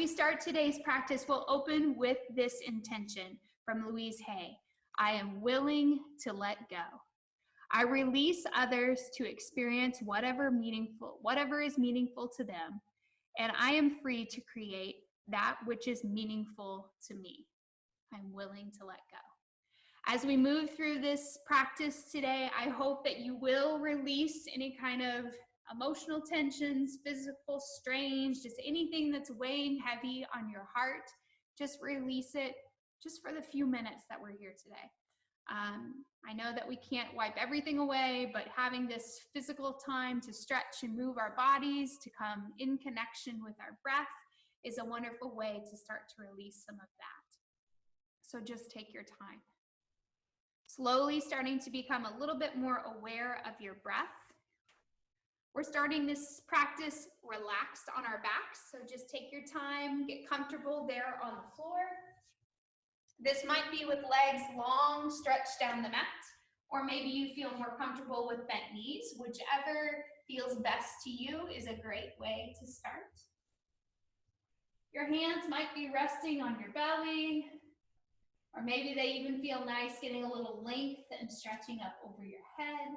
we start today's practice, we'll open with this intention from Louise Hay. I am willing to let go. I release others to experience whatever is meaningful to them, and I am free to create that which is meaningful to me. I'm willing to let go. As we move through this practice today, I hope that you will release any kind of emotional tensions, physical strain, just anything that's weighing heavy on your heart. Just release it just for the few minutes that we're here today. I know that we can't wipe everything away, but having this physical time to stretch and move our bodies, to come in connection with our breath, is a wonderful way to start to release some of that. So just take your time. Slowly starting to become a little bit more aware of your breath. We're starting this practice relaxed on our backs, so just take your time, get comfortable there on the floor. This might be with legs long, stretched down the mat, or maybe you feel more comfortable with bent knees. Whichever feels best to you is a great way to start. Your hands might be resting on your belly, or maybe they even feel nice, getting a little length and stretching up over your head.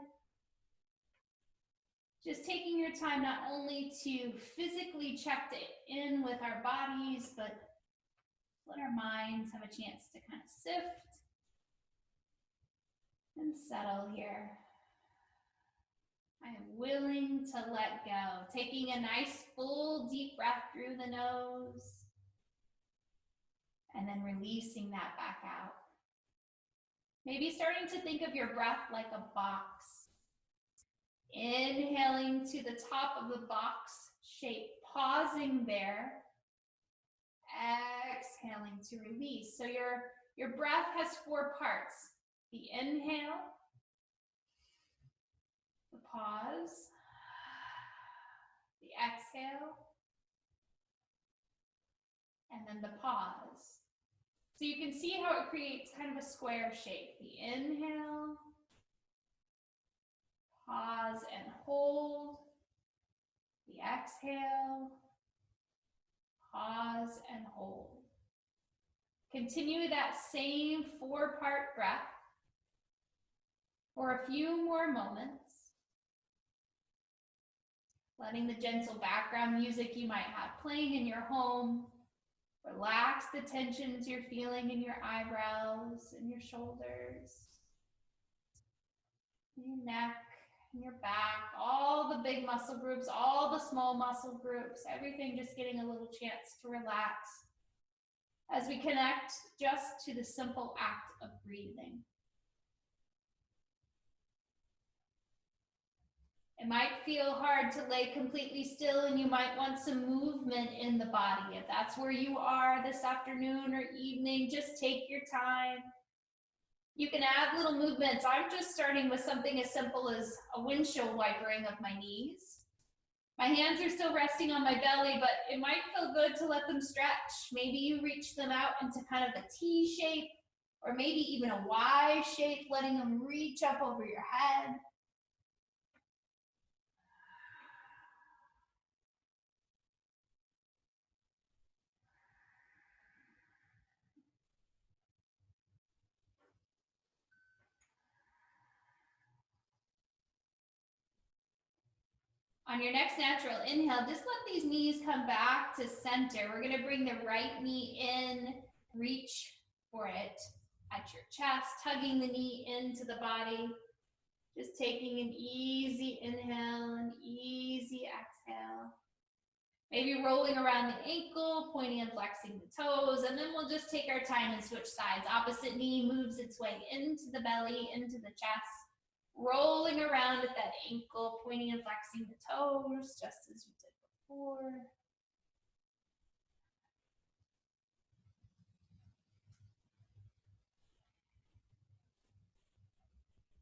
Just taking your time not only to physically check in with our bodies, but let our minds have a chance to kind of sift and settle here. I am willing to let go. Taking a nice full deep breath through the nose and then releasing that back out. Maybe starting to think of your breath like a box. Inhaling to the top of the box shape, pausing there. Exhaling to release. So your breath has 4 parts. The inhale, the pause, the exhale, and then the pause. So you can see how it creates kind of a square shape. The inhale, pause and hold, the exhale, pause and hold. Continue that same 4-part breath for a few more moments. Letting the gentle background music you might have playing in your home relax the tensions you're feeling in your eyebrows and your shoulders, your neck, and your back, all the big muscle groups, all the small muscle groups, everything just getting a little chance to relax as we connect just to the simple act of breathing. It might feel hard to lay completely still, and you might want some movement in the body. If that's where you are this afternoon or evening, just take your time. You can add little movements. I'm just starting with something as simple as a windshield wipering of my knees. My hands are still resting on my belly, but it might feel good to let them stretch. Maybe you reach them out into kind of a T shape, or maybe even a Y shape, letting them reach up over your head. On your next natural inhale, just let these knees come back to center. We're going to bring the right knee in, reach for it at your chest, tugging the knee into the body. Just taking an easy inhale and easy exhale. Maybe rolling around the ankle, pointing and flexing the toes, and then we'll just take our time and switch sides. Opposite knee moves its way into the belly, into the chest. Rolling around at that ankle, pointing and flexing the toes, just as we did before.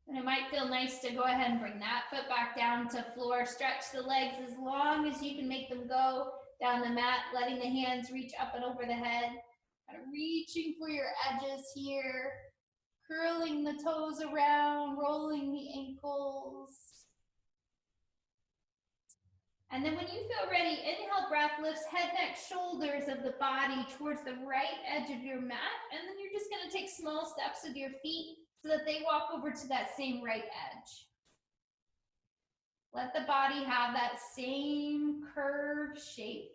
And it might feel nice to go ahead and bring that foot back down to floor. Stretch the legs as long as you can make them go down the mat, letting the hands reach up and over the head. Kind of reaching for your edges here. Curling the toes around, rolling the ankles. And then when you feel ready, inhale, breath lifts head, neck, shoulders of the body towards the right edge of your mat. And then you're just going to take small steps with your feet so that they walk over to that same right edge. Let the body have that same curved shape.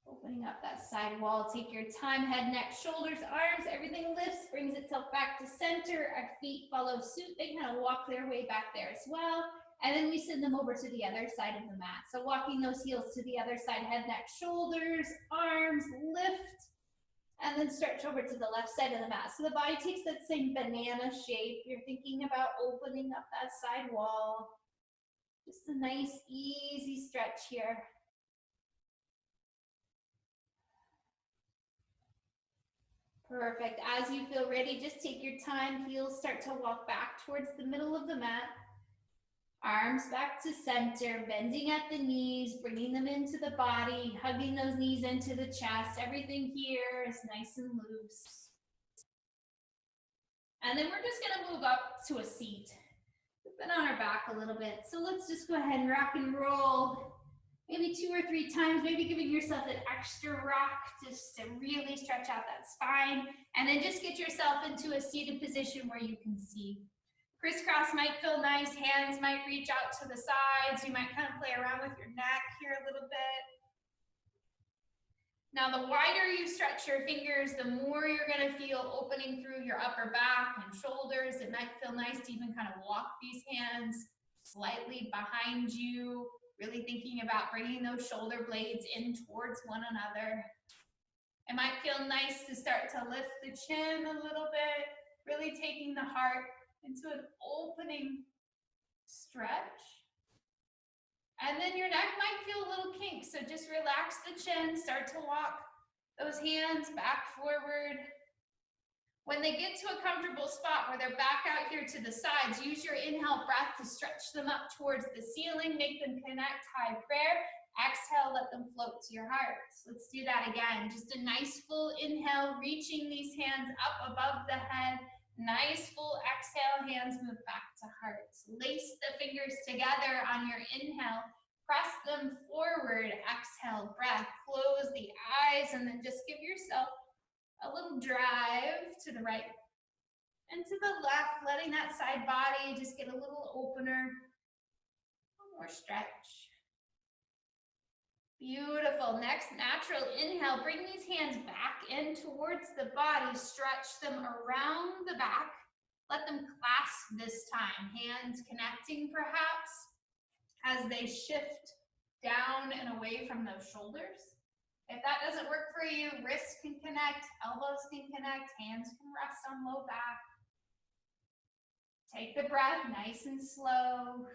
Opening up that side wall, take your time, head, neck, shoulders, arms, everything lifts, brings itself back to center. Our feet follow suit. They kind of walk their way back there as well. And then we send them over to the other side of the mat. So walking those heels to the other side, head, neck, shoulders, arms, lift, and then stretch over to the left side of the mat. So the body takes that same banana shape. You're thinking about opening up that side wall. Just a nice, easy stretch here. Perfect. As you feel ready, just take your time. Heels start to walk back towards the middle of the mat. Arms back to center, bending at the knees, bringing them into the body, hugging those knees into the chest. Everything here is nice and loose. And then we're just going to move up to a seat. We've been on our back a little bit. So let's just go ahead and rock and roll. Maybe 2 or 3 times, maybe giving yourself an extra rock just to really stretch out that spine. And then just get yourself into a seated position where you can see. Crisscross might feel nice, hands might reach out to the sides. You might kind of play around with your neck here a little bit. Now, the wider you stretch your fingers, the more you're going to feel opening through your upper back and shoulders. It might feel nice to even kind of walk these hands slightly behind you, really thinking about bringing those shoulder blades in towards one another. It might feel nice to start to lift the chin a little bit, really taking the heart into an opening stretch. And then your neck might feel a little kink, so just relax the chin, start to walk those hands back forward. When they get to a comfortable spot where they're back out here to the sides, use your inhale breath to stretch them up towards the ceiling, make them connect, high prayer. Exhale, let them float to your hearts. Let's do that again. Just a nice full inhale, reaching these hands up above the head. Nice full exhale, hands move back to hearts. Lace the fingers together on your inhale. Press them forward. Exhale, breath. Close the eyes and then just give yourself a little drive to the right and to the left, letting that side body just get a little opener. One more stretch. Beautiful. Next, natural inhale. Bring these hands back in towards the body. Stretch them around the back. Let them clasp this time. Hands connecting perhaps as they shift down and away from those shoulders. If that doesn't work for you, wrists can connect, elbows can connect, hands can rest on low back. Take the breath nice and slow.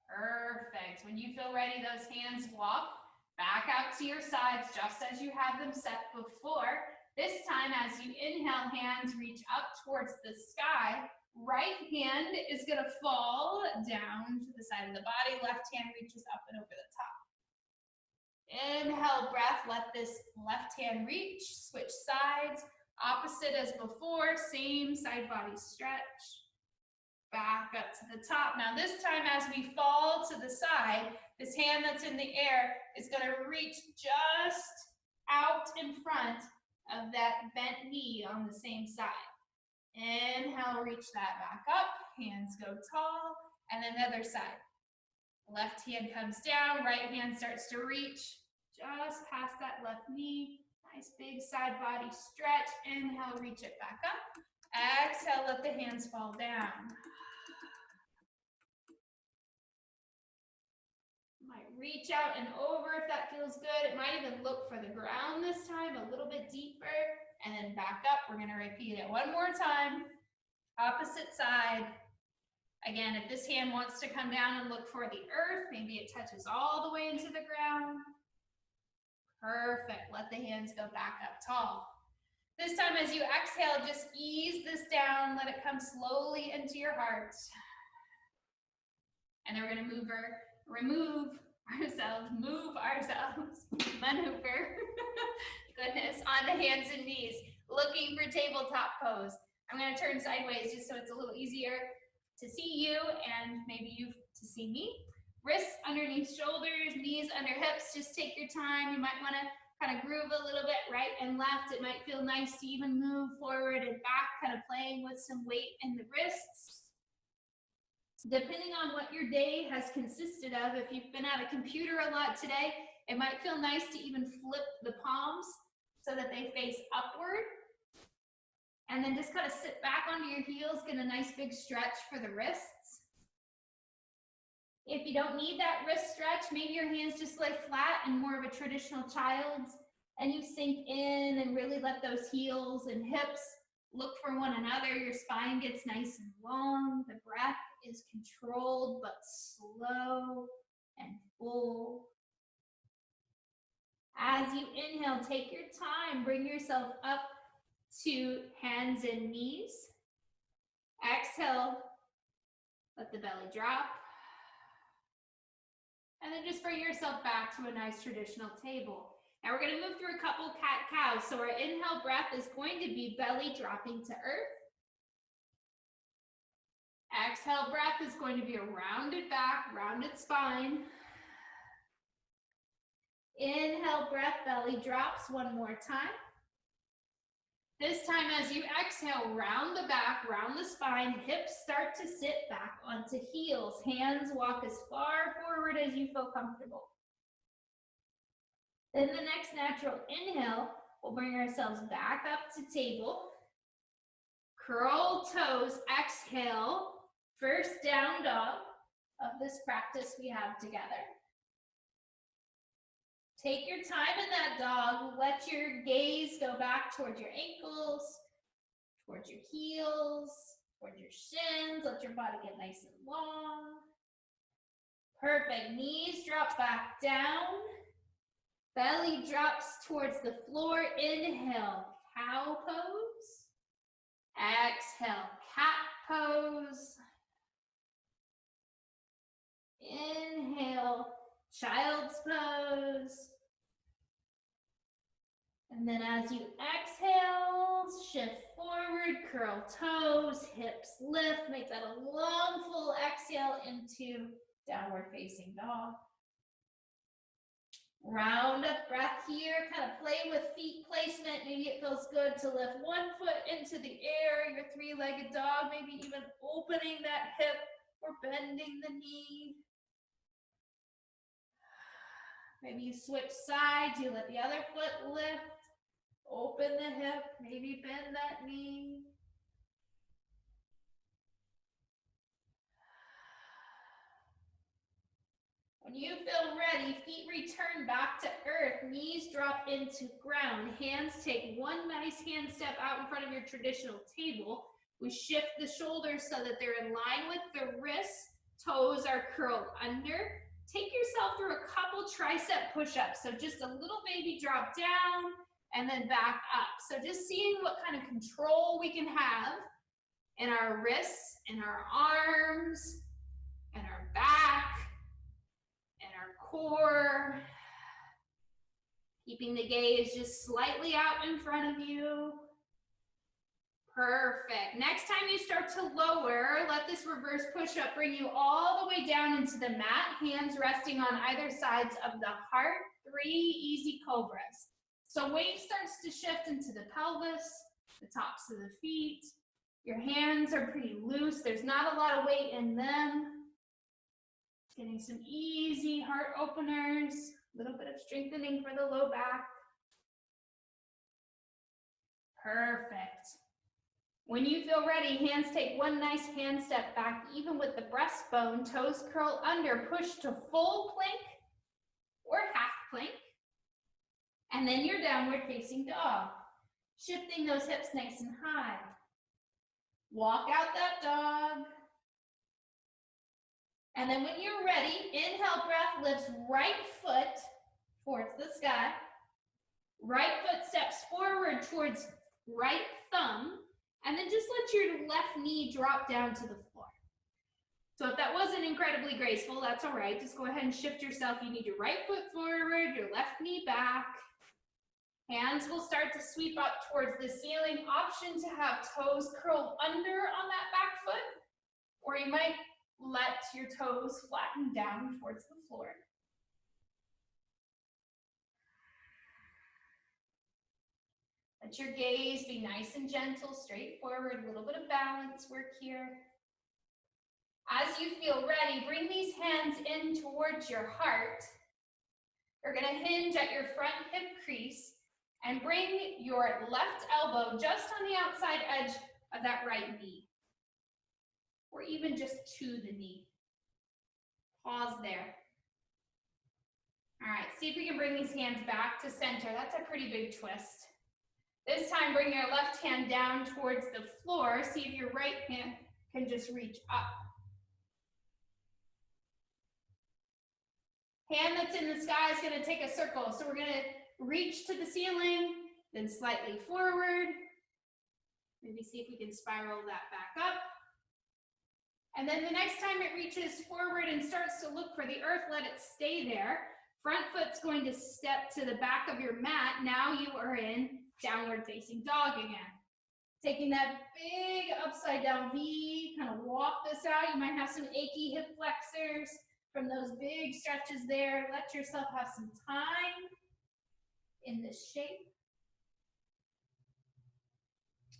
Perfect. When you feel ready, those hands walk back out to your sides just as you had them set before. This time, as you inhale, hands reach up towards the sky. Right hand is going to fall down to the side of the body. Left hand reaches up and over the top. Inhale, breath. Let this left hand reach. Switch sides. Opposite as before. Same side body stretch. Back up to the top. Now this time as we fall to the side, this hand that's in the air is going to reach just out in front of that bent knee on the same side. Inhale, reach that back up. Hands go tall. And then the other side. Left hand comes down. Right hand starts to reach just past that left knee. Nice big side body stretch. Inhale, reach it back up. Exhale, let the hands fall down. Might reach out and over if that feels good. It might even look for the ground this time, a little bit deeper, and then back up. We're going to repeat it one more time. Opposite side. Again, if this hand wants to come down and look for the earth, maybe it touches all the way into the ground. Perfect. Let the hands go back up tall. This time as you exhale, just ease this down. Let it come slowly into your heart. And then we're going to move ourselves, maneuver, goodness, onto hands and knees, looking for tabletop pose. I'm going to turn sideways just so it's a little easier to see you and maybe you to see me. Wrists underneath shoulders, knees under hips. Just take your time. You might want to kind of groove a little bit right and left. It might feel nice to even move forward and back, kind of playing with some weight in the wrists. Depending on what your day has consisted of, if you've been at a computer a lot today, it might feel nice to even flip the palms so that they face upward. And then just kind of sit back onto your heels, get a nice big stretch for the wrists. If you don't need that wrist stretch, maybe your hands just lay flat in more of a traditional child's, and you sink in and really let those heels and hips look for one another. Your spine gets nice and long. The breath is controlled but slow and full. As you inhale, take your time. Bring yourself up to hands and knees. Exhale, let the belly drop. And then just bring yourself back to a nice traditional table. Now we're going to move through a couple cat-cows. So our inhale breath is going to be belly dropping to earth. Exhale breath is going to be a rounded back, rounded spine. Inhale breath, belly drops one more time. This time as you exhale, round the back, round the spine, hips start to sit back onto heels. Hands walk as far forward as you feel comfortable. Then the next natural inhale, we'll bring ourselves back up to table. Curl toes, exhale, first down dog of this practice we have together. Take your time in that dog. Let your gaze go back towards your ankles, towards your heels, towards your shins. Let your body get nice and long. Perfect. Knees drop back down. Belly drops towards the floor. Inhale, cow pose. Exhale, cat pose. Inhale, child's pose. And then as you exhale, shift forward, curl toes, hips lift. Make that a long, full exhale into downward facing dog. Round up breath here, kind of play with feet placement. Maybe it feels good to lift one foot into the air, your three-legged dog, maybe even opening that hip or bending the knee. Maybe you switch sides, you let the other foot lift, open the hip, maybe bend that knee. When you feel ready, feet return back to earth, knees drop into ground, hands take one nice hand step out in front of your traditional table. We shift the shoulders so that they're in line with the wrists, toes are curled under. Take yourself through a couple tricep push-ups. So just a little baby drop down and then back up. So just seeing what kind of control we can have in our wrists, in our arms, in our back, in our core. Keeping the gaze just slightly out in front of you. Perfect. Next time you start to lower, let this reverse push-up bring you all the way down into the mat, hands resting on either sides of the heart. 3 easy cobras. So weight starts to shift into the pelvis, the tops of the feet. Your hands are pretty loose. There's not a lot of weight in them. Getting some easy heart openers, a little bit of strengthening for the low back. Perfect. When you feel ready, hands take one nice hand step back, even with the breastbone, toes curl under, push to full plank or half plank. And then you're downward facing dog. Shifting those hips nice and high. Walk out that dog. And then when you're ready, inhale breath lifts right foot towards the sky. Right foot steps forward towards right thumb. And then just let your left knee drop down to the floor. So if that wasn't incredibly graceful, that's all right. Just go ahead and shift yourself. You need your right foot forward, your left knee back. Hands will start to sweep up towards the ceiling. Option to have toes curled under on that back foot, or you might let your toes flatten down towards the floor. Let your gaze be nice and gentle, straightforward, a little bit of balance work here. As you feel ready, bring these hands in towards your heart. You're going to hinge at your front hip crease and bring your left elbow just on the outside edge of that right knee, or even just to the knee. Pause there. All right, see if we can bring these hands back to center. That's a pretty big twist. This time, bring your left hand down towards the floor. See if your right hand can just reach up. Hand that's in the sky is going to take a circle. So we're going to reach to the ceiling, then slightly forward. Maybe see if we can spiral that back up. And then the next time it reaches forward and starts to look for the earth, let it stay there. Front foot's going to step to the back of your mat. Now you are in downward facing dog again. Taking that big upside down V, kind of walk this out. You might have some achy hip flexors from those big stretches there. Let yourself have some time in this shape.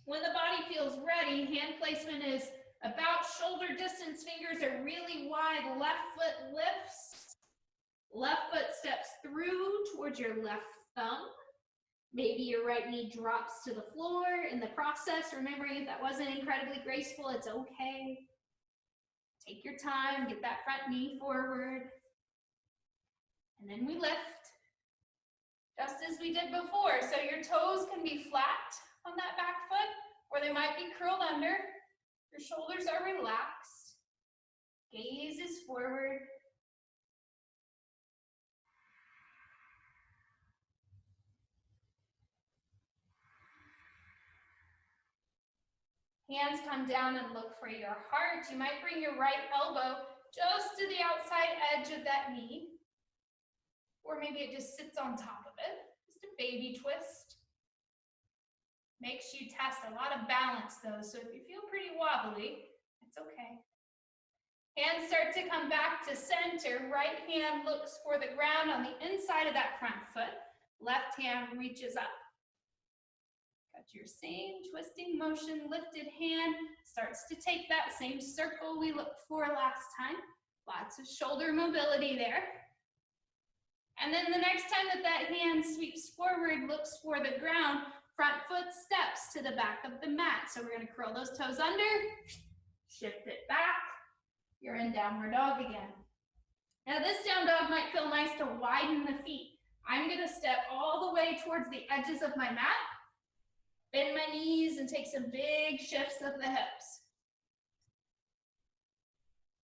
When the body feels ready, hand placement is about shoulder distance. Fingers are really wide. Left foot lifts. Left foot steps through towards your left thumb. Maybe your right knee drops to the floor in the process. Remembering if that wasn't incredibly graceful, it's okay. Take your time, get that front knee forward. And then we lift, just as we did before. So your toes can be flat on that back foot, or they might be curled under. Your shoulders are relaxed. Gaze is forward. Hands come down and look for your heart. You might bring your right elbow just to the outside edge of that knee. Or maybe it just sits on top of it. Just a baby twist. Makes you test a lot of balance though, so if you feel pretty wobbly, it's okay. Hands start to come back to center. Right hand looks for the ground on the inside of that front foot. Left hand reaches up. Got your same twisting motion. Lifted hand starts to take that same circle we looked for last time. Lots of shoulder mobility there. And then the next time that hand sweeps forward, looks for the ground, front foot steps to the back of the mat. So we're going to curl those toes under, shift it back. You're in downward dog again. Now this down dog might feel nice to widen the feet. I'm going to step all the way towards the edges of my mat, bend my knees, and take some big shifts of the hips.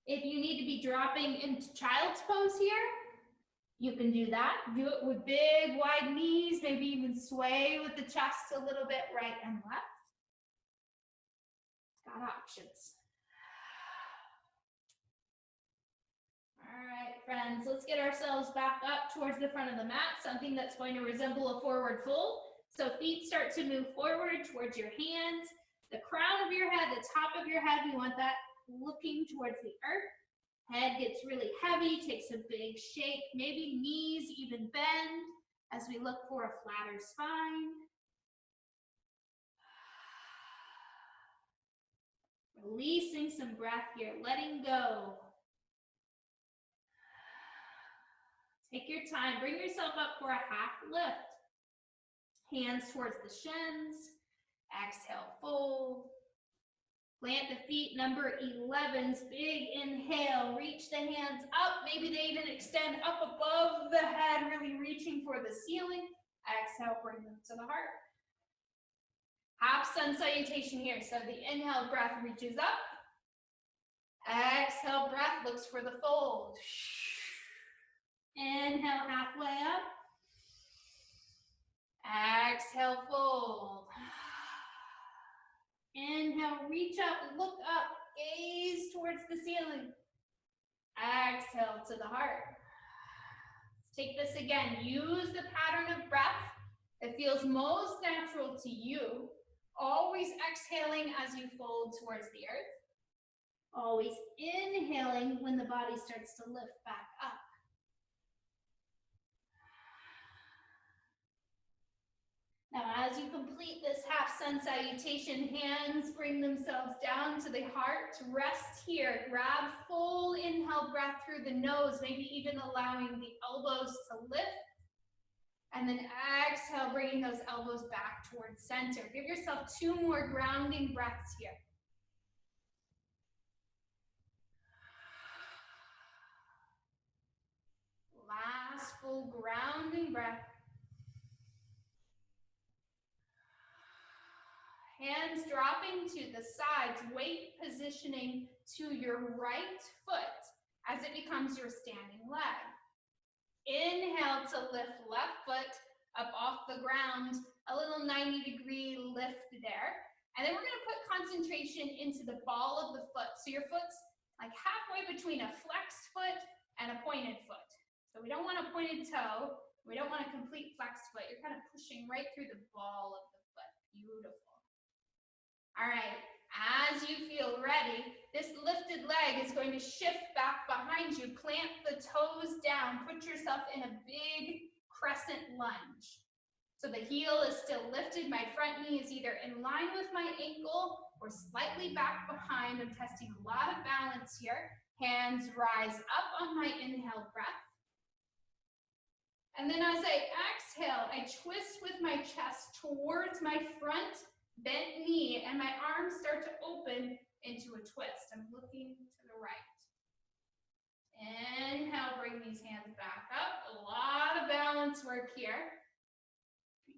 If you need to be dropping into child's pose here, you can do that. Do it with big, wide knees, maybe even sway with the chest a little bit right and left. Got options. All right, friends, let's get ourselves back up towards the front of the mat, something that's going to resemble a forward fold. So feet start to move forward towards your hands. The crown of your head, the top of your head, we want that looking towards the earth. Head gets really heavy, takes a big shake, maybe knees even bend as we look for a flatter spine. Releasing some breath here, letting go. Take your time, bring yourself up for a half lift. Hands towards the shins. Exhale, fold. Plant the feet, number 11's big inhale. Reach the hands up. Maybe they even extend up above the head, really reaching for the ceiling. Exhale, bring them to the heart. Half sun salutation here. So the inhale breath reaches up. Exhale breath looks for the fold. Inhale halfway up. Exhale, fold. Inhale, reach up, look up, gaze towards the ceiling. Exhale to the heart. Let's take this again. Use the pattern of breath that feels most natural to you. Always exhaling as you fold towards the earth. Always inhaling when the body starts to lift back up. Now, as you complete this half sun salutation, hands bring themselves down to the heart. Rest here. Grab full inhale breath through the nose, maybe even allowing the elbows to lift. And then exhale, bringing those elbows back towards center. Give yourself 2 more grounding breaths here. Last full grounding breath. Hands dropping to the sides, weight positioning to your right foot as it becomes your standing leg. Inhale to lift left foot up off the ground, a little 90-degree lift there. And then we're gonna put concentration into the ball of the foot. So your foot's like halfway between a flexed foot and a pointed foot. So we don't want a pointed toe, we don't want a complete flexed foot. You're kind of pushing right through the ball of the foot. Beautiful. All right, as you feel ready, this lifted leg is going to shift back behind you. Plant the toes down. Put yourself in a big crescent lunge. So the heel is still lifted. My front knee is either in line with my ankle or slightly back behind. I'm testing a lot of balance here. Hands rise up on my inhale breath. And then as I exhale, I twist with my chest towards my front bent knee, and my arms start to open into a twist. I'm looking to the right. Inhale, bring these hands back up. A lot of balance work here.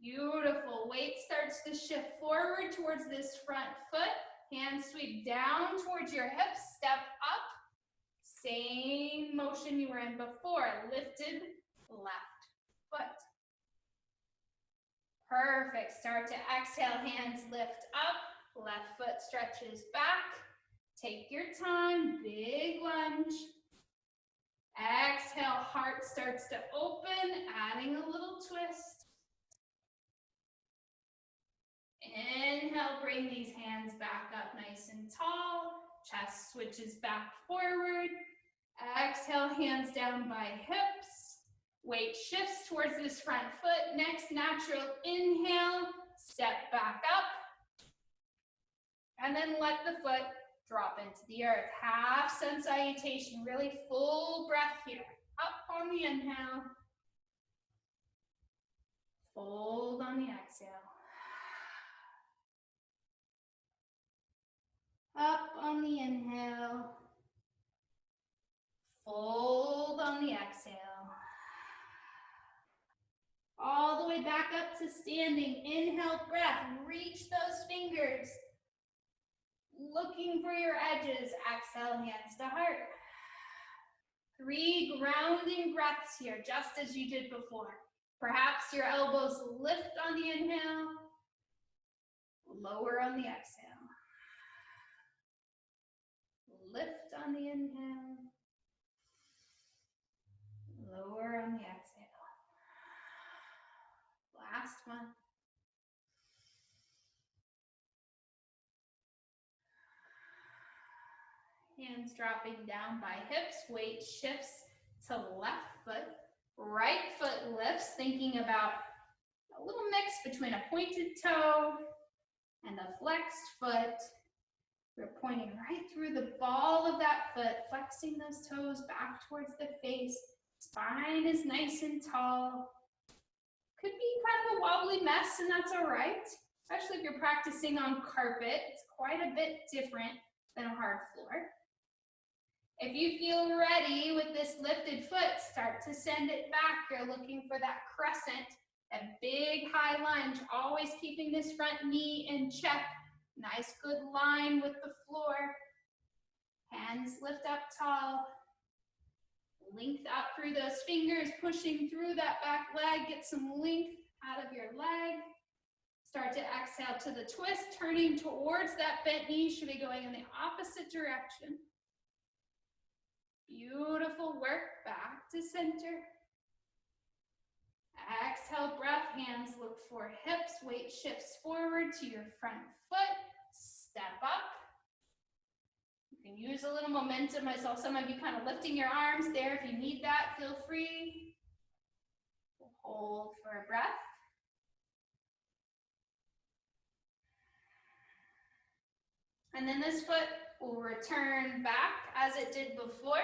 Beautiful. Weight starts to shift forward towards this front foot. Hands sweep down towards your hips. Step up. Same motion you were in before. Lifted left foot. Perfect. Start to exhale, hands lift up, left foot stretches back. Take your time, big lunge. Exhale, heart starts to open, adding a little twist. Inhale, bring these hands back up nice and tall. Chest switches back forward. Exhale, hands down by hips. Weight shifts towards this front foot. Next natural inhale, step back up. And then let the foot drop into the earth. Half sun salutation, really full breath here. Up on the inhale. Fold on the exhale. Up on the inhale. Fold on the exhale. All the way back up to standing. Inhale, breath. Reach those fingers. Looking for your edges. Exhale, hands to heart. 3 grounding breaths here, just as you did before. Perhaps your elbows lift on the inhale, lower on the exhale. Lift on the inhale, lower on the exhale. Last one. Hands dropping down by hips, weight shifts to left foot, right foot lifts, thinking about a little mix between a pointed toe and a flexed foot. We're pointing right through the ball of that foot, flexing those toes back towards the face. Spine is nice and tall. Could be kind of a wobbly mess, and that's all right, especially if you're practicing on carpet. It's quite a bit different than a hard floor. If you feel ready with this lifted foot, start to send it back. You're looking for that crescent, that big high lunge, always keeping this front knee in check. Nice good line with the floor. Hands lift up tall. Length out through those fingers, pushing through that back leg. Get some length out of your leg. Start to exhale to the twist, turning towards that bent knee. Should be going in the opposite direction. Beautiful work, back to center. Exhale, breath, hands look for hips, weight shifts forward to your front foot. Step up. You You can use a little momentum. I saw some of you kind of lifting your arms there. If you need that, feel free. We'll hold for a breath. And then this foot will return back as it did before.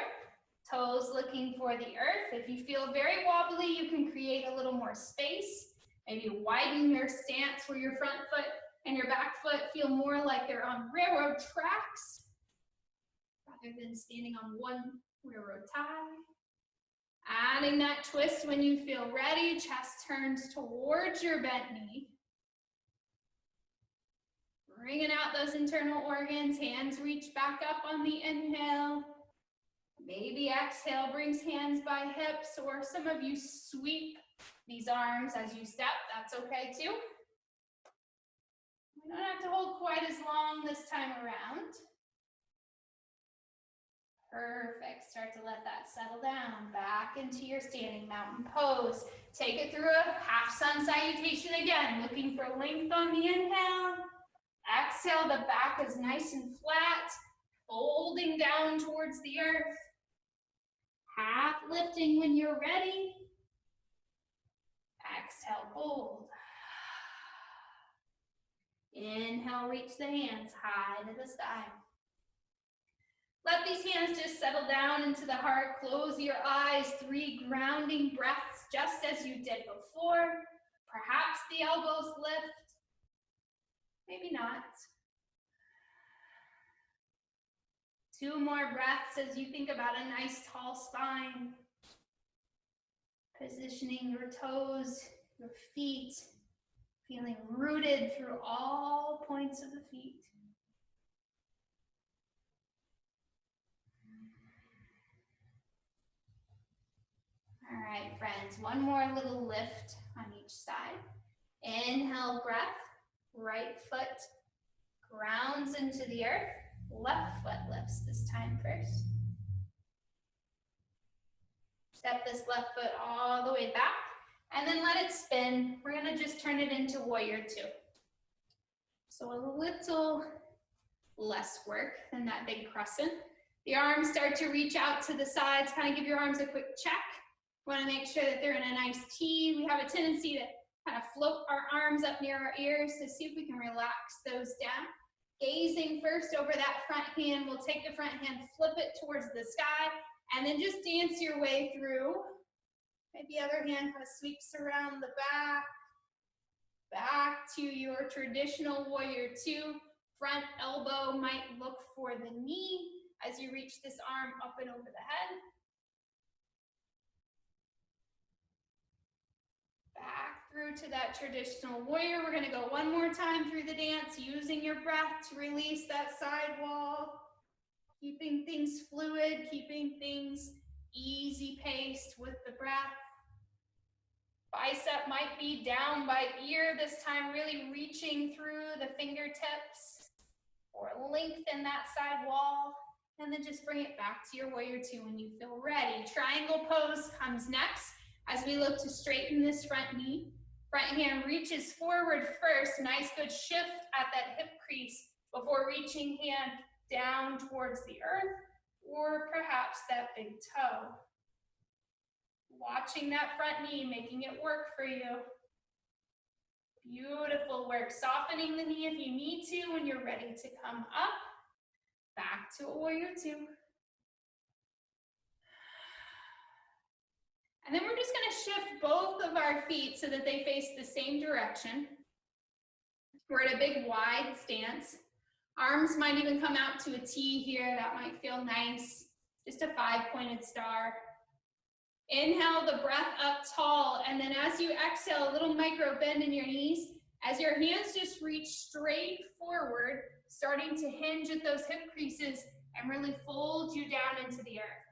Toes looking for the earth. If you feel very wobbly, you can create a little more space. Maybe widen your stance where your front foot and your back foot feel more like they're on railroad tracks rather than standing on one railroad tie. Adding that twist when you feel ready. Chest turns towards your bent knee. Bringing out those internal organs. Hands reach back up on the inhale. Maybe exhale brings hands by hips, or some of you sweep these arms as you step. That's okay too. We don't have to hold quite as long this time around. Perfect. Start to let that settle down. Back into your standing mountain pose. Take it through a half sun salutation again. Looking for length on the inhale. Exhale, the back is nice and flat. Folding down towards the earth. Half lifting when you're ready. Exhale, fold. Inhale, reach the hands high to the sky. Let these hands just settle down into the heart. Close your eyes. 3 grounding breaths, just as you did before. Perhaps the elbows lift. Maybe not. 2 more breaths as you think about a nice tall spine. Positioning your toes, your feet, feeling rooted through all points of the feet. All right, friends, one more little lift on each side. Inhale, breath. Right foot grounds into the earth. Left foot lifts this time first. Step this left foot all the way back, and then let it spin. We're gonna just turn it into warrior 2. So a little less work than that big crescent. The arms start to reach out to the sides, kind of give your arms a quick check. We wanna make sure that they're in a nice T. We have a tendency to kind of float our arms up near our ears, so see if we can relax those down. Gazing first over that front hand, we'll take the front hand, flip it towards the sky, and then just dance your way through. Maybe the other hand kind of sweeps around the back to your traditional warrior 2. Front elbow might look for the knee as you reach this arm up and over the head. Back through to that traditional warrior. We're gonna go one more time through the dance, using your breath to release that side wall. Keeping things fluid, keeping things easy paced with the breath. Bicep might be down by ear this time, really reaching through the fingertips, or lengthen that side wall, and then just bring it back to your warrior 2 when you feel ready. Triangle pose comes next as we look to straighten this front knee. Front hand reaches forward first. Nice good shift at that hip crease before reaching hand down towards the earth, or perhaps that big toe. Watching that front knee, making it work for you. Beautiful work. Softening the knee if you need to when you're ready to come up. Back to warrior 2. And then we're just gonna shift both of our feet so that they face the same direction. We're at a big wide stance. Arms might even come out to a T here. That might feel nice. Just a 5-pointed star. Inhale the breath up tall, and then as you exhale, a little micro bend in your knees. As your hands just reach straight forward, starting to hinge at those hip creases and really fold you down into the earth.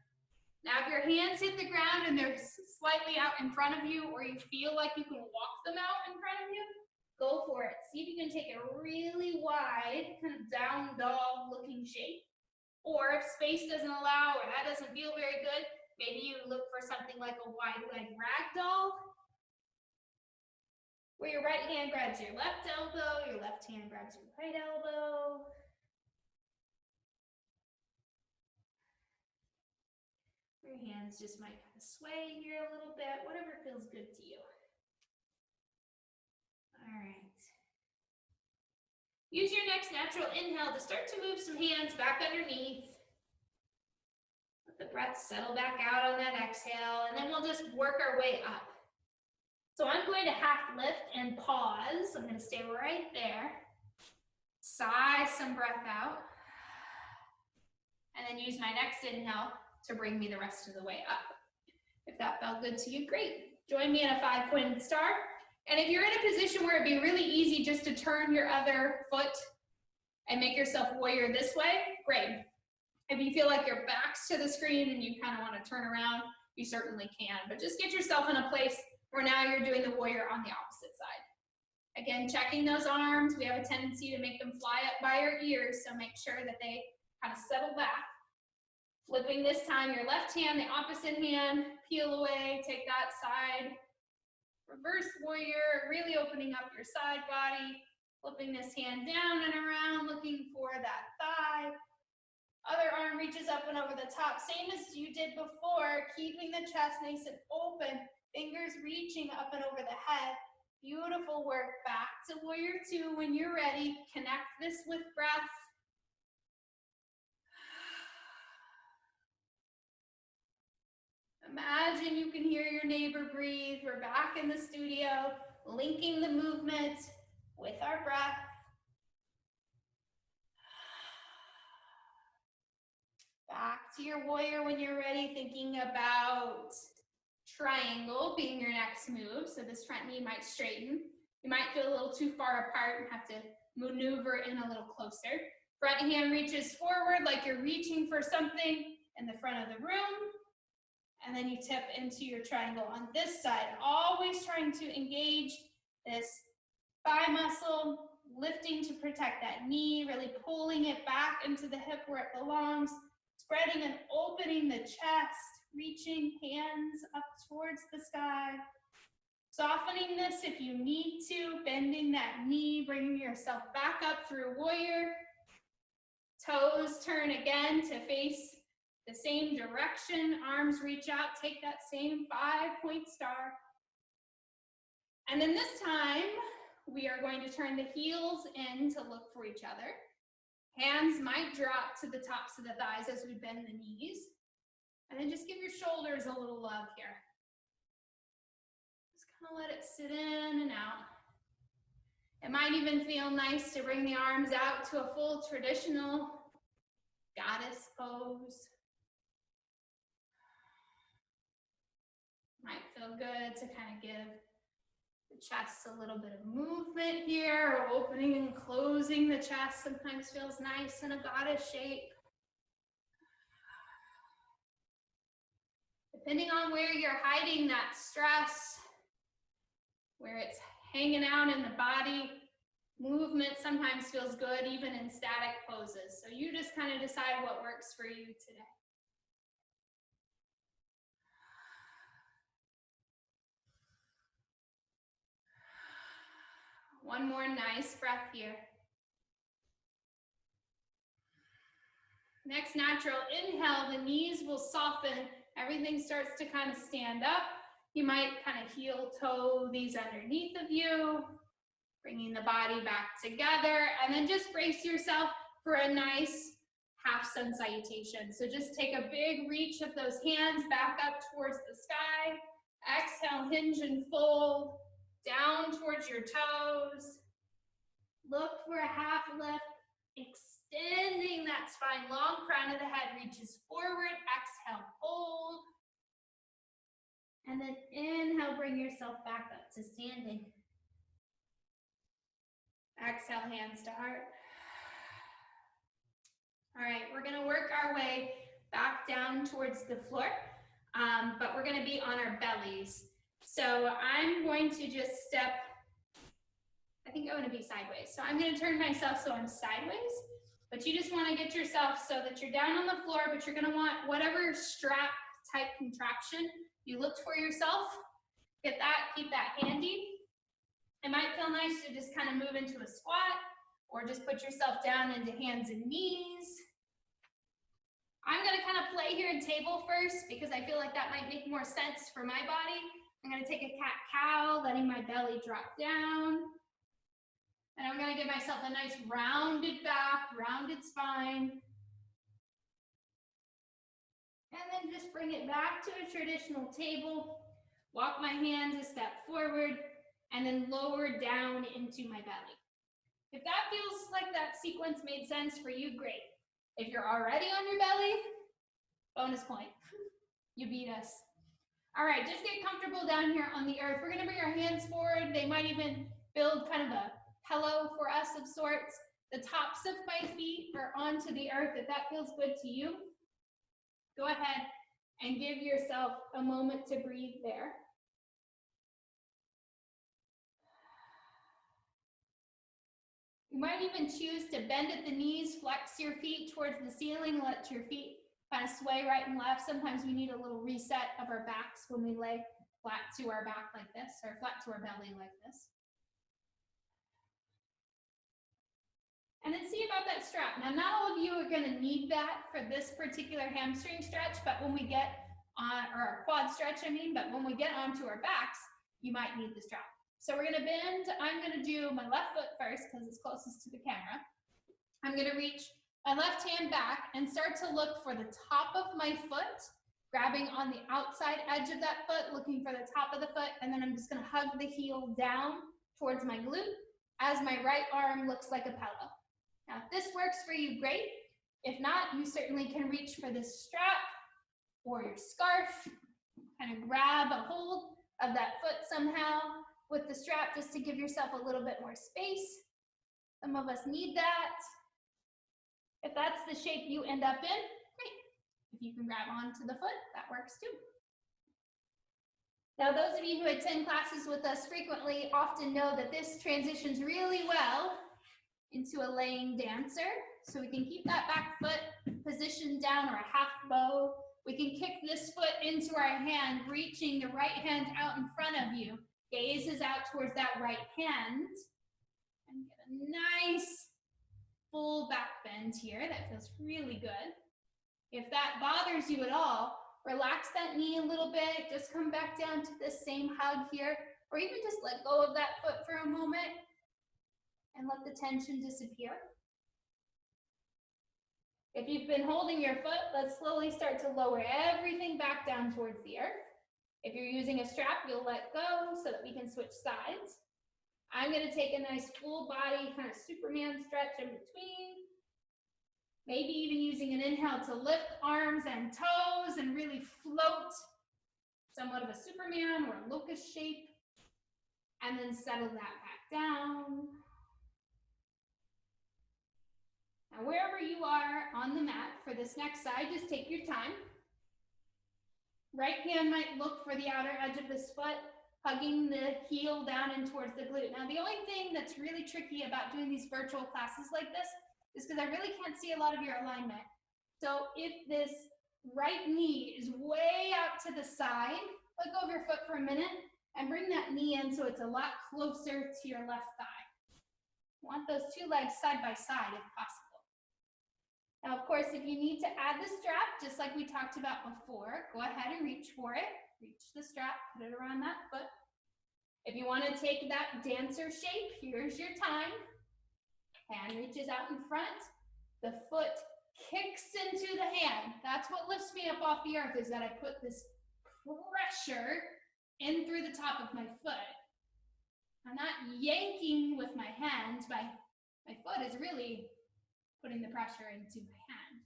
Now, if your hands hit the ground and they're slightly out in front of you, or you feel like you can walk them out in front of you, go for it. See if you can take a really wide, kind of down dog looking shape. Or if space doesn't allow, or that doesn't feel very good, maybe you look for something like a wide leg ragdoll, where your right hand grabs your left elbow, your left hand grabs your right elbow. Your hands just might kind of sway here a little bit, whatever feels good to you. All right. Use your next natural inhale to start to move some hands back underneath. Let the breath settle back out on that exhale, and then we'll just work our way up. So I'm going to half lift and pause. I'm going to stay right there. Sigh some breath out. And then use my next inhale to bring me the rest of the way up. If that felt good to you, great. Join me in a 5-pointed star. And if you're in a position where it'd be really easy just to turn your other foot and make yourself warrior this way, great. If you feel like your back's to the screen and you kind of want to turn around, you certainly can. But just get yourself in a place where now you're doing the warrior on the opposite side. Again, checking those arms. We have a tendency to make them fly up by our ears, so make sure that they kind of settle back. Flipping this time, your left hand, the opposite hand, peel away, take that side. Reverse warrior, really opening up your side body. Flipping this hand down and around, looking for that thigh. Other arm reaches up and over the top, same as you did before, keeping the chest nice and open, fingers reaching up and over the head. Beautiful work. Back to warrior 2 when you're ready. Connect this with breath. Imagine you can hear your neighbor breathe. We're back in the studio, linking the movement with our breath. Back to your warrior when you're ready, thinking about triangle being your next move. So this front knee might straighten. You might feel a little too far apart and have to maneuver in a little closer. Front hand reaches forward like you're reaching for something in the front of the room. And then you tip into your triangle on this side, always trying to engage this thigh muscle, lifting to protect that knee, really pulling it back into the hip where it belongs, spreading and opening the chest, reaching hands up towards the sky. Softening this if you need to, bending that knee, bringing yourself back up through warrior. Toes turn again to face the same direction, arms reach out, take that same 5-point star. And then this time, we are going to turn the heels in to look for each other. Hands might drop to the tops of the thighs as we bend the knees. And then just give your shoulders a little love here. Just kind of let it sit in and out. It might even feel nice to bring the arms out to a full traditional goddess pose. Might feel good to kind of give the chest a little bit of movement here, or opening and closing the chest sometimes feels nice in a goddess shape. Depending on where you're hiding that stress, where it's hanging out in the body, movement sometimes feels good even in static poses. So you just kind of decide what works for you today. One more nice breath here. Next natural inhale, the knees will soften. Everything starts to kind of stand up. You might kind of heel toe these underneath of you, bringing the body back together, and then just brace yourself for a nice half sun salutation. So just take a big reach of those hands back up towards the sky. Exhale, hinge and fold. Down towards your toes. Look for a half lift, extending that spine. Long crown of the head reaches forward. Exhale, fold. And then inhale, bring yourself back up to standing. Exhale, hands to heart. All right, we're gonna work our way back down towards the floor, but we're gonna be on our bellies. So I'm going to just step, I think I'm going to be sideways. So I'm going to turn myself so I'm sideways, but you just want to get yourself so that you're down on the floor, but you're going to want whatever strap type contraption you looked for yourself. Get that, keep that handy. It might feel nice to just kind of move into a squat or just put yourself down into hands and knees. I'm going to kind of play lay here in table first because I feel like that might make more sense for my body. I'm gonna take a cat-cow, letting my belly drop down. And I'm gonna give myself a nice rounded back, rounded spine. And then just bring it back to a traditional table. Walk my hands a step forward and then lower down into my belly. If that feels like that sequence made sense for you, great. If you're already on your belly, bonus point. You beat us. All right, just get comfortable down here on the earth. We're gonna bring our hands forward. They might even build kind of a pillow for us of sorts. The tops of my feet are onto the earth. If that feels good to you, go ahead and give yourself a moment to breathe there. You might even choose to bend at the knees, flex your feet towards the ceiling, let your feet kind of sway right and left. Sometimes we need a little reset of our backs when we lay flat to our back like this, or flat to our belly like this. And then see about that strap. Now, not all of you are gonna need that for this particular hamstring stretch, but when we get on, or our quad stretch, I mean, but when we get onto our backs, you might need the strap. So we're gonna bend. I'm gonna do my left foot first because it's closest to the camera. I'm gonna reach my left hand back and start to look for the top of my foot, grabbing on the outside edge of that foot, looking for the top of the foot, and then I'm just gonna hug the heel down towards my glute as my right arm looks like a pillow. Now, if this works for you, great. If not, you certainly can reach for this strap or your scarf, kind of grab a hold of that foot somehow with the strap just to give yourself a little bit more space. Some of us need that. If that's the shape you end up in, great. If you can grab onto the foot, that works too. Now, those of you who attend classes with us frequently often know that this transitions really well into a laying dancer. So we can keep that back foot positioned down or a half bow. We can kick this foot into our hand, reaching the right hand out in front of you. Gaze is out towards that right hand. And get a nice full back bend here. That feels really good. If that bothers you at all, relax that knee a little bit. Just come back down to the same hug here, or even just let go of that foot for a moment and let the tension disappear. If you've been holding your foot, let's slowly start to lower everything back down towards the earth. If you're using a strap, you'll let go so that we can switch sides. I'm gonna take a nice full body kind of Superman stretch in between. Maybe even using an inhale to lift arms and toes and really float somewhat of a Superman or a locust shape, and then settle that back down. Now, wherever you are on the mat for this next side, just take your time. Right hand might look for the outer edge of this foot, hugging the heel down in towards the glute. Now, the only thing that's really tricky about doing these virtual classes like this is because I really can't see a lot of your alignment. So if this right knee is way out to the side, let go of your foot for a minute and bring that knee in so it's a lot closer to your left thigh. You want those two legs side by side if possible. Now, of course, if you need to add the strap, just like we talked about before, go ahead and reach for it. Reach the strap, put it around that foot. If you want to take that dancer shape, here's your time. Hand reaches out in front. The foot kicks into the hand. That's what lifts me up off the earth, is that I put this pressure in through the top of my foot. I'm not yanking with my hand. My foot is really putting the pressure into my hand.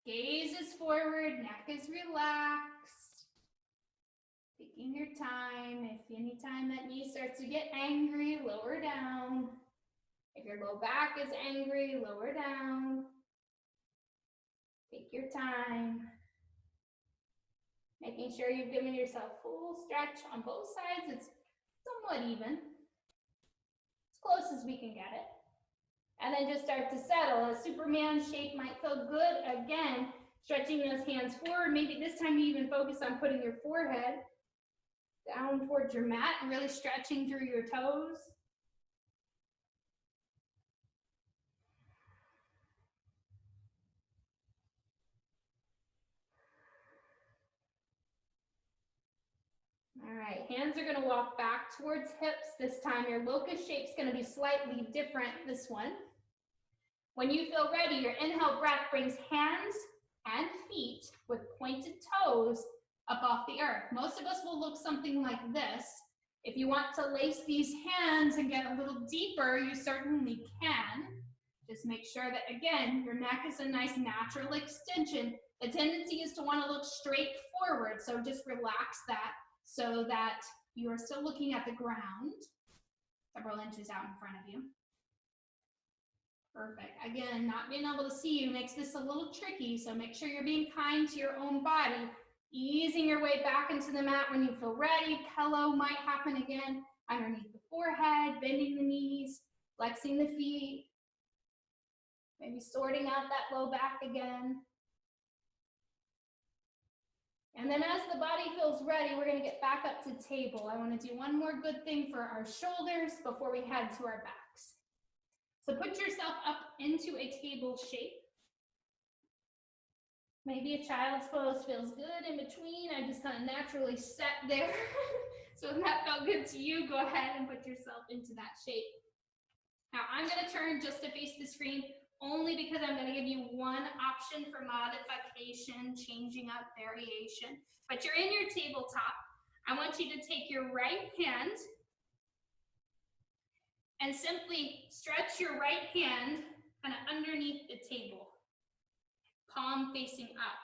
Gaze is forward, neck is relaxed. Taking your time. If anytime that knee starts to get angry, lower down. If your low back is angry, lower down. Take your time. Making sure you've given yourself full stretch on both sides. It's somewhat even. As close as we can get it. And then just start to settle. A Superman shape might feel good. Again, stretching those hands forward. Maybe this time you even focus on putting your forehead down towards your mat and really stretching through your toes. All right, hands are gonna walk back towards hips. This time your locust shape's gonna be slightly different, this one. When you feel ready, your inhale breath brings hands and feet with pointed toes up off the earth. Most of us will look something like this. If you want to lace these hands and get a little deeper, you certainly can. Just make sure that, again, your neck is a nice natural extension. The tendency is to want to look straight forward, so just relax that so that you are still looking at the ground, several inches out in front of you. Perfect. Again, not being able to see you makes this a little tricky, so make sure you're being kind to your own body, easing your way back into the mat when you feel ready. Pillow might happen again underneath the forehead, bending the knees, flexing the feet, maybe sorting out that low back again. And then as the body feels ready, we're going to get back up to table. I want to do one more good thing for our shoulders before we head to our backs. So put yourself up into a table shape. Maybe a child's pose feels good in between. I just kind of naturally sat there. So if that felt good to you, go ahead and put yourself into that shape. Now I'm going to turn just to face the screen only because I'm going to give you one option for modification, changing up, variation. But you're in your tabletop. I want you to take your right hand and simply stretch your right hand kind of underneath the table, palm facing up.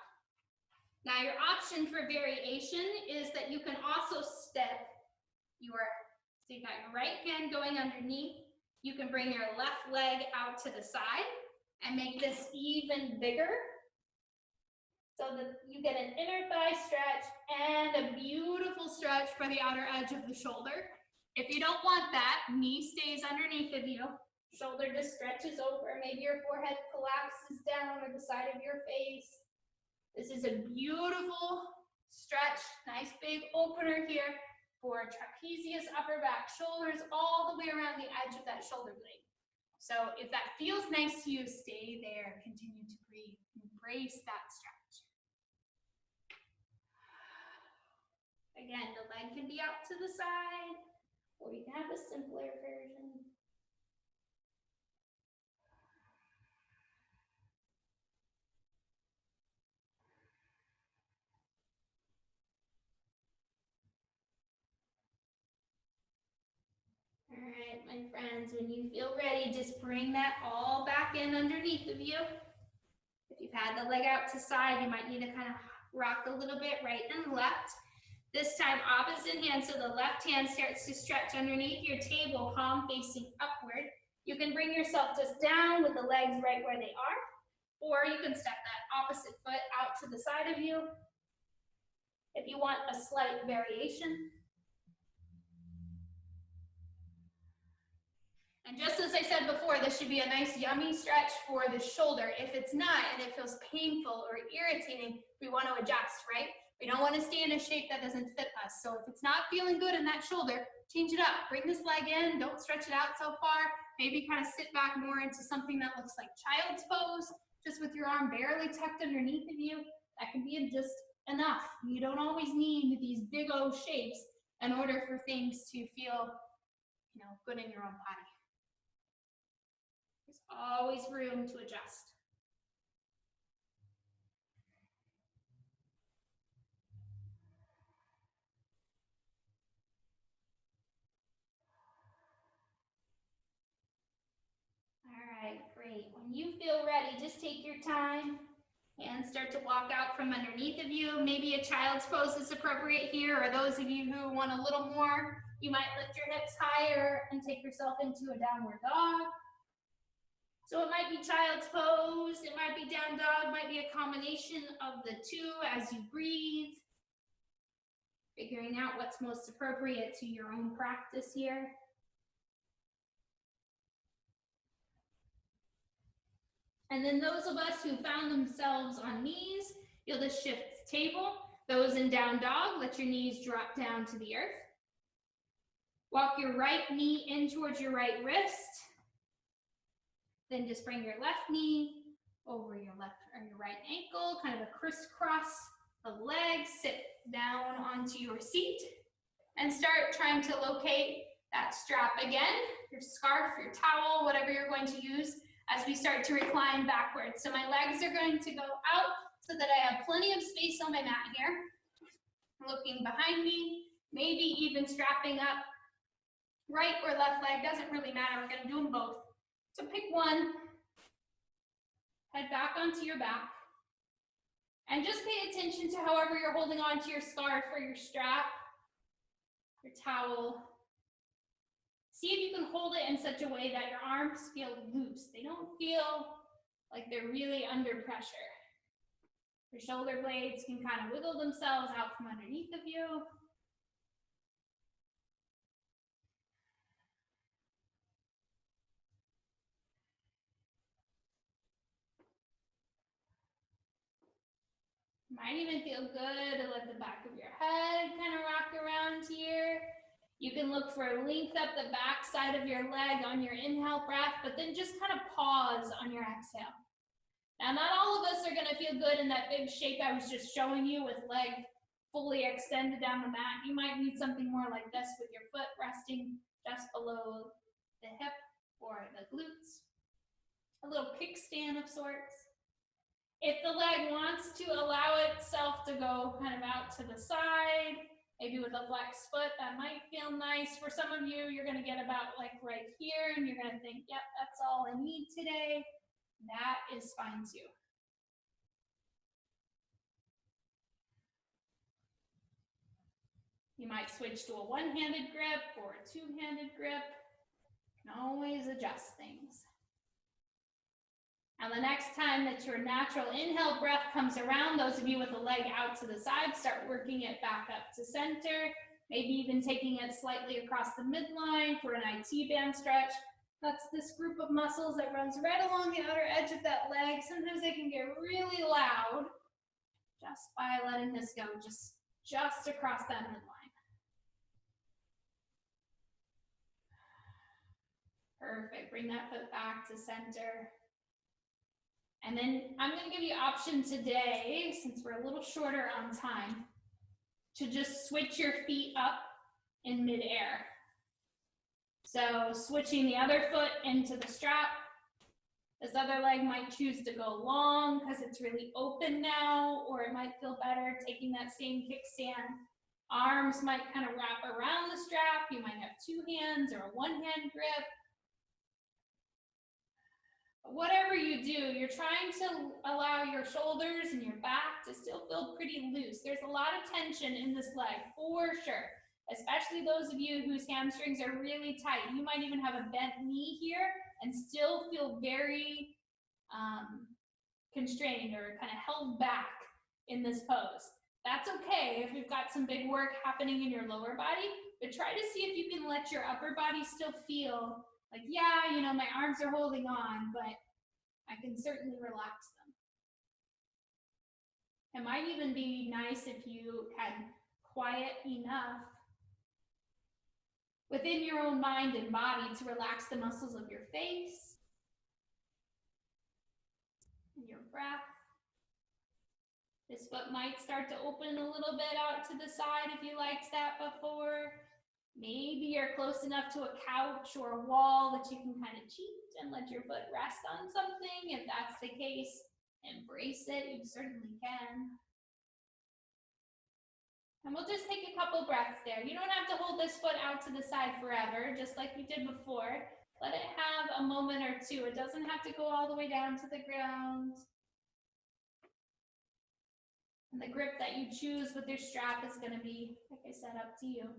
Now your option for variation is that you can also step so you got your right hand going underneath. You can bring your left leg out to the side and make this even bigger so that you get an inner thigh stretch and a beautiful stretch for the outer edge of the shoulder. If you don't want that, knee stays underneath of you, shoulder just stretches over, maybe your forehead collapses down or the side of your face. This is a beautiful stretch, nice big opener here for trapezius, upper back, shoulders, all the way around the edge of that shoulder blade. So if that feels nice to you, stay there, continue to breathe, embrace that stretch. Again, the leg can be out to the side, or you can have a simpler version. All right, my friends, when you feel ready, just bring that all back in underneath of you. If you've had the leg out to side, you might need to kind of rock a little bit right and left. This time, opposite hand, so the left hand starts to stretch underneath your table, palm facing upward. You can bring yourself just down with the legs right where they are, or you can step that opposite foot out to the side of you if you want a slight variation. And just as I said before, this should be a nice yummy stretch for the shoulder. If it's not and it feels painful or irritating, we want to adjust, right? We don't want to stay in a shape that doesn't fit us. So if it's not feeling good in that shoulder, change it up. Bring this leg in, don't stretch it out so far. Maybe kind of sit back more into something that looks like child's pose, just with your arm barely tucked underneath of you. That can be just enough. You don't always need these big O shapes in order for things to feel, good in your own body. There's always room to adjust. All right, great. When you feel ready, just take your time and start to walk out from underneath of you. Maybe a child's pose is appropriate here, or those of you who want a little more, you might lift your hips higher and take yourself into a downward dog. So it might be child's pose, it might be down dog, might be a combination of the two as you breathe. Figuring out what's most appropriate to your own practice here. And then those of us who found themselves on knees, you'll just shift the table. Those in down dog, let your knees drop down to the earth. Walk your right knee in towards your right wrist. Then just bring your left knee over your left or your right ankle, kind of a crisscross of legs. Sit down onto your seat. And start trying to locate that strap again, your scarf, your towel, whatever you're going to use as we start to recline backwards. So my legs are going to go out so that I have plenty of space on my mat here. Looking behind me, maybe even strapping up right or left leg, doesn't really matter. We're gonna do them both. So pick one, head back onto your back, and just pay attention to however you're holding on to your scarf or your strap, your towel. See if you can hold it in such a way that your arms feel loose. They don't feel like they're really under pressure. Your shoulder blades can kind of wiggle themselves out from underneath of you. Might even feel good to let the back of your head kind of rock around here. You can look for a length up the back side of your leg on your inhale breath, but then just kind of pause on your exhale. Now, not all of us are going to feel good in that big shape I was just showing you with leg fully extended down the mat. You might need something more like this with your foot resting just below the hip or the glutes. A little kickstand of sorts. If the leg wants to allow itself to go kind of out to the side, maybe with a flexed foot, that might feel nice. For some of you, you're going to get about like right here, and you're going to think, yep, that's all I need today. That is fine too. You might switch to a one-handed grip or a two-handed grip. You can always adjust things. And the next time that your natural inhale breath comes around, those of you with the leg out to the side, start working it back up to center, maybe even taking it slightly across the midline for an IT band stretch. That's this group of muscles that runs right along the outer edge of that leg. Sometimes they can get really loud just by letting this go just across that midline. Perfect. Bring that foot back to center. And then I'm going to give you option today, since we're a little shorter on time, to just switch your feet up in midair. So switching the other foot into the strap. This other leg might choose to go long because it's really open now, or it might feel better taking that same kickstand. Arms might kind of wrap around the strap. You might have two hands or a one-hand grip. Whatever you do, you're trying to allow your shoulders and your back to still feel pretty loose. There's a lot of tension in this leg, for sure, especially those of you whose hamstrings are really tight. You might even have a bent knee here and still feel very constrained or kind of held back in this pose. That's okay if you've got some big work happening in your lower body, but try to see if you can let your upper body still feel like, yeah, you know, my arms are holding on, but I can certainly relax them. It might even be nice if you can quiet enough within your own mind and body to relax the muscles of your face and your breath. This foot might start to open a little bit out to the side if you liked that before. Maybe you're close enough to a couch or a wall that you can kind of cheat and let your foot rest on something. If that's the case, embrace it. You certainly can. And we'll just take a couple breaths there. You don't have to hold this foot out to the side forever, just like we did before. Let it have a moment or two. It doesn't have to go all the way down to the ground. And the grip that you choose with your strap is going to be, like I said, up to you.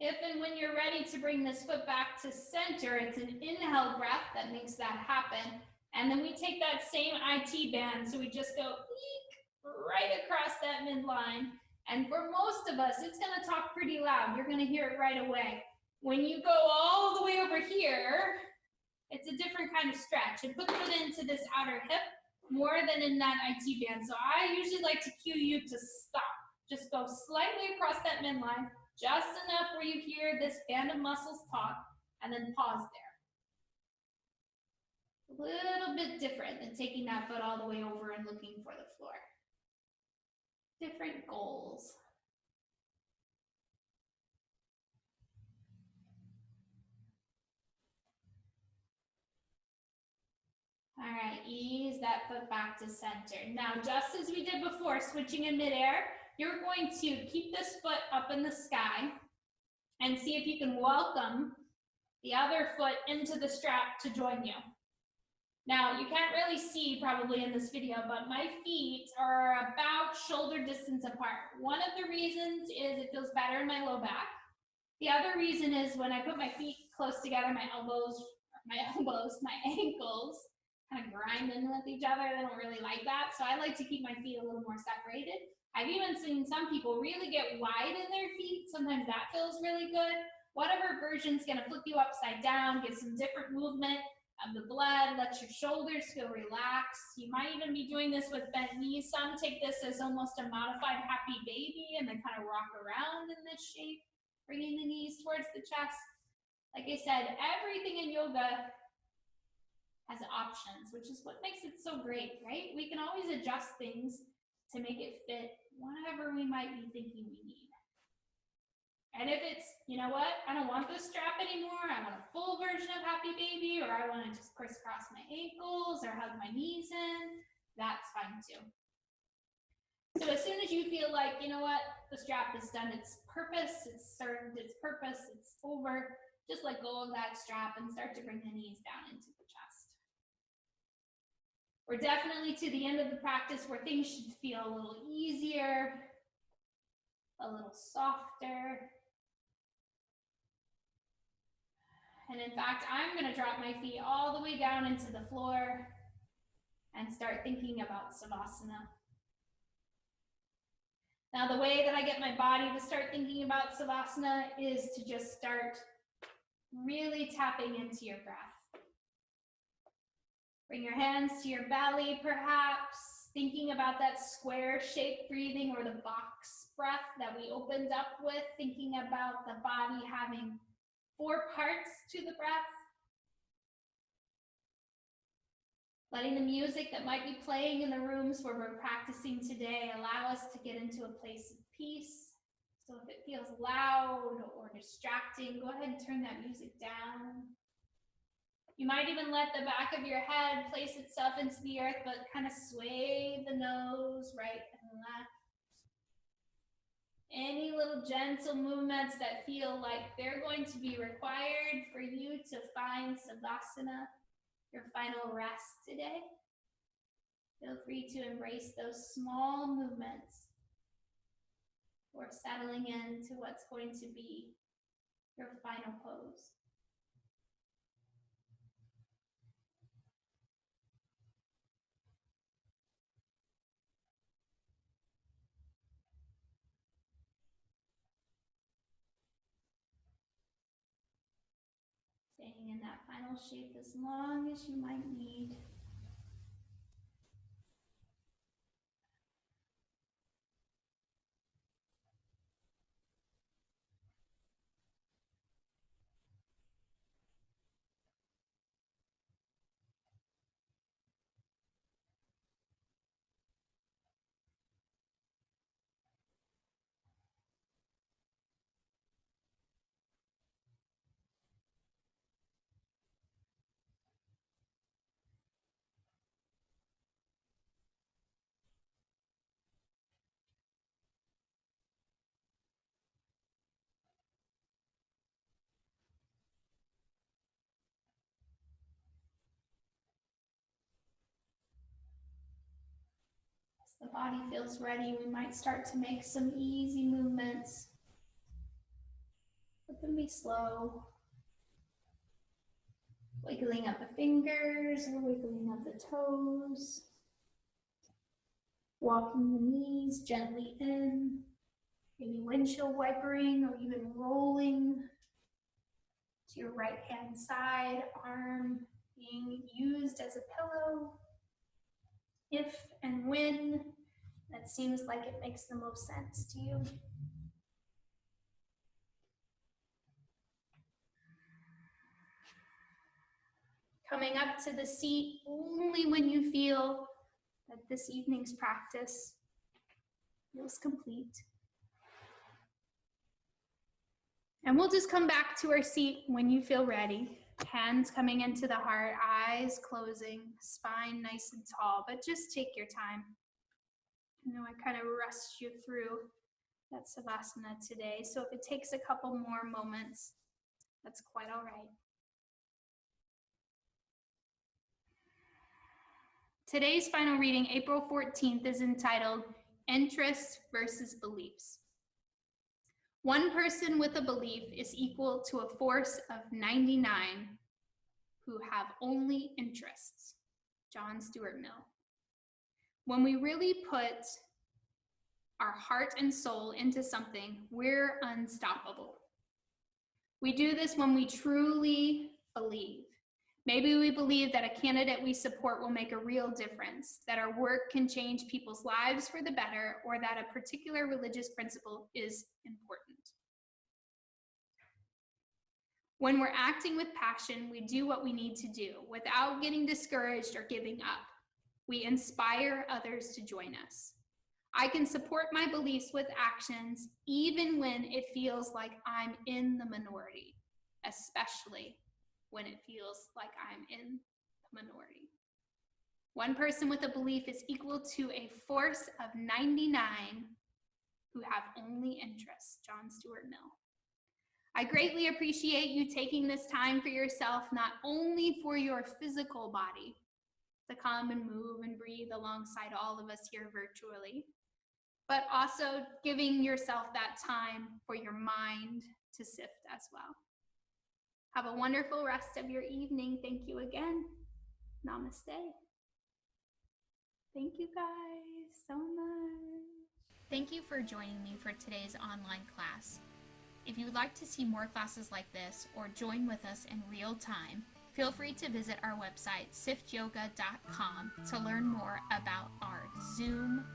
If and when you're ready to bring this foot back to center, it's an inhale breath that makes that happen. And then we take that same IT band, so we just go right across that midline. And for most of us, it's gonna talk pretty loud. You're gonna hear it right away. When you go all the way over here, it's a different kind of stretch. It puts it into this outer hip more than in that IT band. So I usually like to cue you to stop. Just go slightly across that midline, just enough where you hear this band of muscles talk, and then pause there. A little bit different than taking that foot all the way over and looking for the floor. Different goals. All right, ease that foot back to center. Now, just as we did before, switching in midair, you're going to keep this foot up in the sky and see if you can welcome the other foot into the strap to join you. Now, you can't really see probably in this video, but my feet are about shoulder distance apart. One of the reasons is it feels better in my low back. The other reason is when I put my feet close together, my ankles kind of grind in with each other. They don't really like that. So I like to keep my feet a little more separated. I've even seen some people really get wide in their feet. Sometimes that feels really good. Whatever version's gonna flip you upside down, get some different movement of the blood, let your shoulders feel relaxed. You might even be doing this with bent knees. Some take this as almost a modified happy baby and then kind of rock around in this shape, bringing the knees towards the chest. Like I said, everything in yoga has options, which is what makes it so great, right? We can always adjust things to make it fit whatever we might be thinking we need. And if it's, you know what, I don't want this strap anymore, I want a full version of Happy Baby, or I want to just crisscross my ankles or hug my knees in, that's fine too. So as soon as you feel like, you know what, the strap has done its purpose, it's served its purpose, it's over, just let go of that strap and start to bring the knees down into the chest. We're definitely to the end of the practice where things should feel a little easier, a little softer. And in fact, I'm going to drop my feet all the way down into the floor and start thinking about Savasana. Now, the way that I get my body to start thinking about Savasana is to just start really tapping into your breath. Bring your hands to your belly, perhaps, thinking about that square-shaped breathing or the box breath that we opened up with, thinking about the body having 4 parts to the breath. Letting the music that might be playing in the rooms where we're practicing today allow us to get into a place of peace. So if it feels loud or distracting, go ahead and turn that music down. You might even let the back of your head place itself into the earth, but kind of sway the nose right and left. Any little gentle movements that feel like they're going to be required for you to find Savasana, your final rest today. Feel free to embrace those small movements or settling into what's going to be your final pose. Staying in that final shape as long as you might need. The body feels ready, we might start to make some easy movements. Let them be slow. Wiggling up the fingers or wiggling up the toes. Walking the knees gently in. Maybe windshield wipering or even rolling to your right hand side, arm being used as a pillow. If and when that seems like it makes the most sense to you. Coming up to the seat only when you feel that this evening's practice feels complete. And we'll just come back to our seat when you feel ready. Hands coming into the heart, eyes closing, spine nice and tall, but just take your time. I know I kind of rushed you through that Savasana today, so if it takes a couple more moments, that's quite all right. Today's final reading, April 14th, is entitled Interests versus Beliefs. One person with a belief is equal to a force of 99 who have only interests. John Stuart Mill. When we really put our heart and soul into something, we're unstoppable. We do this when we truly believe. Maybe we believe that a candidate we support will make a real difference, that our work can change people's lives for the better, or that a particular religious principle is important. When we're acting with passion, we do what we need to do without getting discouraged or giving up. We inspire others to join us. I can support my beliefs with actions even when it feels like I'm in the minority, especially when it feels like I'm in the minority. One person with a belief is equal to a force of 99 who have only interests. John Stuart Mill. I greatly appreciate you taking this time for yourself, not only for your physical body, to come and move and breathe alongside all of us here virtually, but also giving yourself that time for your mind to sift as well. Have a wonderful rest of your evening. Thank you again. Namaste. Thank you guys so much. Thank you for joining me for today's online class. If you would like to see more classes like this or join with us in real time, feel free to visit our website, siftyoga.com, to learn more about our Zoom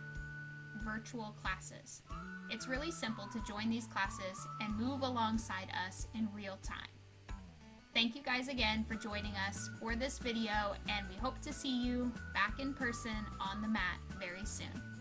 virtual classes. It's really simple to join these classes and move alongside us in real time. Thank you guys again for joining us for this video, and we hope to see you back in person on the mat very soon.